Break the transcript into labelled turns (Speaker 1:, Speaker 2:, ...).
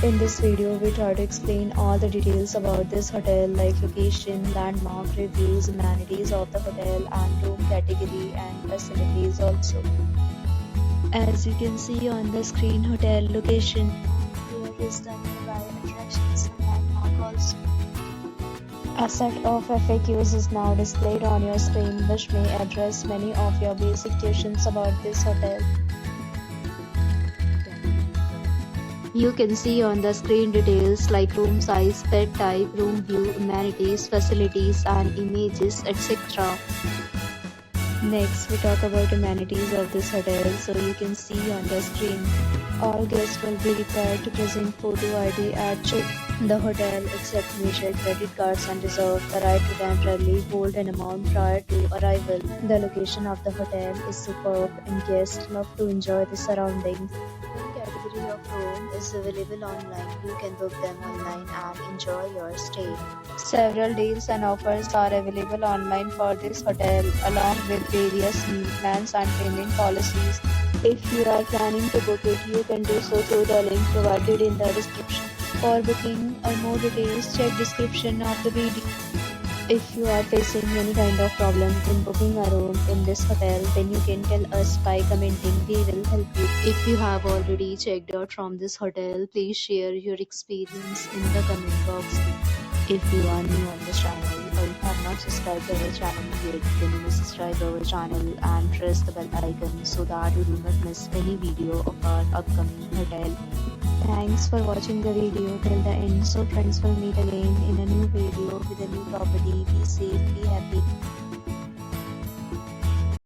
Speaker 1: In this video, we try to explain all the details about this hotel like location, landmark, reviews, amenities of the hotel and room category and facilities also. As you can see on the screen, hotel location. Here is the nearby attractions and landmark also. A set of FAQs is now displayed on your screen which may address many of your basic questions about this hotel. You can see on the screen details like room size, bed type, room view, amenities, facilities and images, etc. Next, we talk about amenities of this hotel. So you can see on the screen, all guests will be required to present photo ID at check the hotel, accept major credit cards and reserve the right to temporarily hold an amount prior to arrival. The location of the hotel is superb and guests love to enjoy the surroundings. Category of room is available online. You can book them online and enjoy your stay. Several deals and offers are available online for this hotel along with various meal plans and payment policies. If you are planning to book it, you can do so through the link provided in the description. For booking or more details, check description of the video. If you are facing any kind of problem in booking a room in this hotel, then you can tell us by commenting. We will help you. If you have already checked out from this hotel, please share your experience in the comment box. If you are new on this channel or you have not subscribed to our channel yet, then you must subscribe to our channel and press the bell icon so that you do not miss any video of our upcoming hotel. Thanks for watching the video till the end. So friends, will meet again in a new video with a new property. Be safe, be happy.